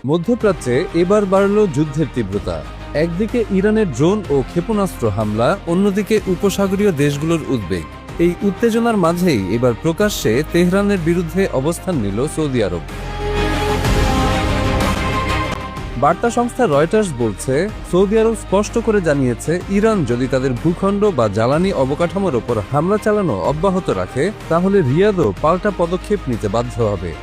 মধ্যপ্রাচ্যে এবার বাড়ল যুদ্ধের তীব্রতা। একদিকে ইরানের ড্রোন ও ক্ষেপণাস্ত্র হামলা, অন্যদিকে উপসাগরীয় দেশগুলোর উদ্বেগ। এই উত্তেজনার মাঝেই এবার প্রকাশ্যে তেহরানের বিরুদ্ধে অবস্থান নিল সৌদি আরব। বার্তা সংস্থা রয়টার্স বলছে, সৌদি আরব স্পষ্ট করে জানিয়েছে, ইরান যদি তাদের ভূখণ্ড বা জ্বালানি অবকাঠামোর ওপর হামলা চালানো অব্যাহত রাখে, তাহলে রিয়াদও পাল্টা পদক্ষেপ নিতে বাধ্য হবে।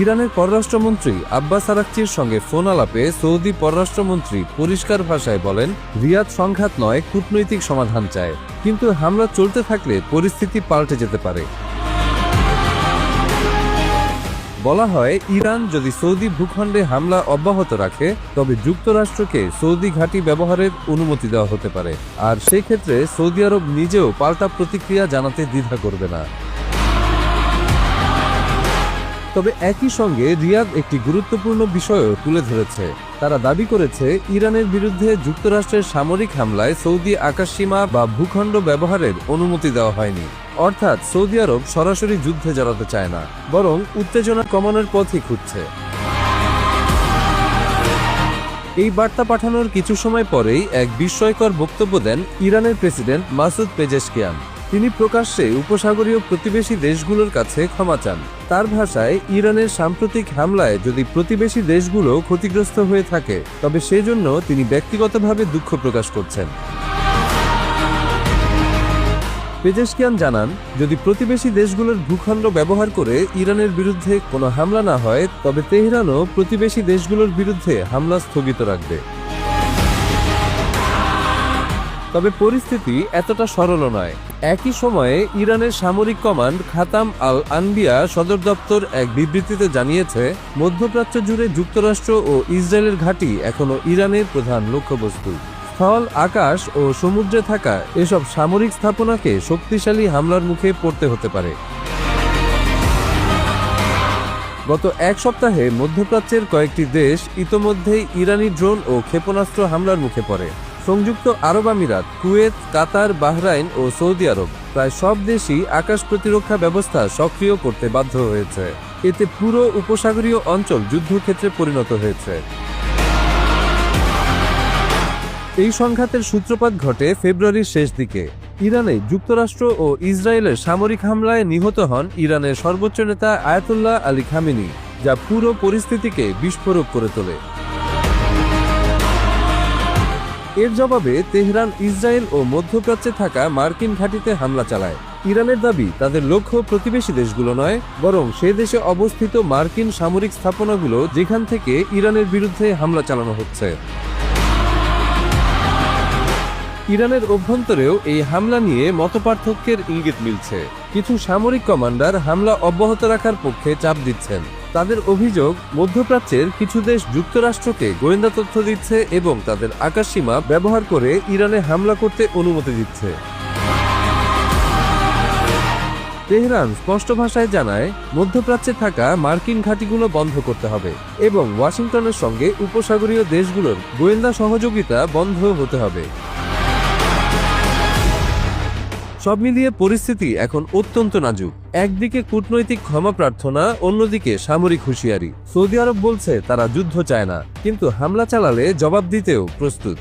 ইরানের পররাষ্ট্রমন্ত্রী আব্বাস আরাকচির সঙ্গে ফোন আলাপে সৌদি পররাষ্ট্রমন্ত্রী পরিষ্কার ভাষায় বলেন, রিয়াদ সংঘাত নয়, কূটনৈতিক সমাধান চায়, কিন্তু হামলা চলতে থাকলে পরিস্থিতি পাল্টে যেতে পারে। বলা হয়, ইরান যদি সৌদি ভূখণ্ডে হামলা অব্যাহত রাখে, তবে যুক্তরাষ্ট্রকে সৌদি ঘাঁটি ব্যবহারের অনুমতি দেওয়া হতে পারে, আর সেক্ষেত্রে সৌদি আরব নিজেও পাল্টা প্রতিক্রিয়া জানাতে দ্বিধা করবে না। তবে একই সঙ্গে রিয়াদ একটি গুরুত্বপূর্ণ বিষয়ও তুলে ধরেছে। তারা দাবি করেছে, ইরানের বিরুদ্ধে যুক্তরাষ্ট্রের সামরিক হামলায় সৌদি আকাশসীমা বা ভূখণ্ড ব্যবহারের অনুমতি দেওয়া হয়নি। অর্থাৎ সৌদি আরব সরাসরি যুদ্ধে জড়াতে চায় না, বরং উত্তেজনা কমানোর পথই খুঁজছে। এই বার্তা পাঠানোর কিছু সময় পরেই এক বিস্ময়কর বক্তব্য দেন ইরানের প্রেসিডেন্ট মাসুদ পেজেশকিয়ান। তিনি প্রকাশ্যে উপসাগরীয় প্রতিবেশী দেশগুলোর কাছে ক্ষমা চান। তার ভাষায়, ইরানের সাম্প্রতিক হামলায় যদি প্রতিবেশী দেশগুলো ক্ষতিগ্রস্ত হয়ে থাকে, তবে সেজন্য তিনি ব্যক্তিগতভাবে দুঃখ প্রকাশ করছেন। পেজেশকিয়ান জানান, যদি প্রতিবেশী দেশগুলোর ভূখণ্ড ব্যবহার করে ইরানের বিরুদ্ধে কোনো হামলা না হয়, তবে তেহরানও প্রতিবেশী দেশগুলোর বিরুদ্ধে হামলা স্থগিত রাখবে। তবে পরিস্থিতি এতটা সরল নয়। একই সময়ে ইরানের সামরিক কমান্ড খাতাম আল আনবিয়া সদর দপ্তর এক বিবৃতিতে জানিয়েছে, মধ্যপ্রাচ্য জুড়ে যুক্তরাষ্ট্র ও ইসরায়েলের ঘাঁটি এখনও ইরানের প্রধান লক্ষ্যবস্তু। স্থল, আকাশ ও সমুদ্রে থাকা এসব সামরিক স্থাপনাকে শক্তিশালী হামলার মুখে পড়তে হতে পারে। গত এক সপ্তাহে মধ্যপ্রাচ্যের কয়েকটি দেশ ইতোমধ্যেই ইরানি ড্রোন ও ক্ষেপণাস্ত্র হামলার মুখে পড়ে। সংযুক্ত আরব আমিরাত, কুয়েত, কাতার, বাহরাইন ও সৌদি আরব প্রায় সব দেশই আকাশ প্রতিরক্ষা ব্যবস্থা সক্রিয় করতে বাধ্য হয়েছে। এতে পুরো উপসাগরীয় অঞ্চল যুদ্ধক্ষেত্রে পরিণত হয়েছে। এই সংঘাতের সূত্রপাত ঘটে ফেব্রুয়ারির শেষ দিকে। ইরানে যুক্তরাষ্ট্র ও ইসরায়েলের সামরিক হামলায় নিহত হন ইরানের সর্বোচ্চ নেতা আয়াতুল্লাহ আলী খামেনি, যা পুরো পরিস্থিতিকে বিস্ফোরক করে তোলে। এর জবাবে তেহরান ইসরায়েল ও মধ্যপ্রাচ্যে থাকা মার্কিন ঘাঁটিতে হামলা চালায়। ইরানের দাবি, তাদের লক্ষ্য প্রতিবেশী দেশগুলো নয়, বরং সে দেশে অবস্থিত মার্কিন সামরিক স্থাপনাগুলো, যেখান থেকে ইরানের বিরুদ্ধে হামলা চালানো হচ্ছে। ইরানের অভ্যন্তরেও এই হামলা নিয়ে মতপার্থক্যের ইঙ্গিত মিলছে। কিছু সামরিক কমান্ডার হামলা অব্যাহত রাখার পক্ষে চাপ দিচ্ছেন। তাদের অভিযোগ, মধ্যপ্রাচ্যের কিছু দেশ যুক্তরাষ্ট্রকে গোয়েন্দা তথ্য দিচ্ছে এবং তাদের আকাশসীমা ব্যবহার করে ইরানে হামলা করতে অনুমতি দিচ্ছে। তেহরান স্পষ্ট ভাষায় জানায়, মধ্যপ্রাচ্যে থাকা মার্কিন ঘাঁটিগুলো বন্ধ করতে হবে এবং ওয়াশিংটনের সঙ্গে উপসাগরীয় দেশগুলোর গোয়েন্দা সহযোগিতা বন্ধ হতে হবে। সব মিলিয়ে পরিস্থিতি এখন অত্যন্ত নাজুক। একদিকে কূটনৈতিক ক্ষমা প্রার্থনা, অন্যদিকে সামরিক হুঁশিয়ারি। সৌদি আরব বলছে তারা যুদ্ধ চায় না, কিন্তু হামলা চালালে জবাব দিতেও প্রস্তুত।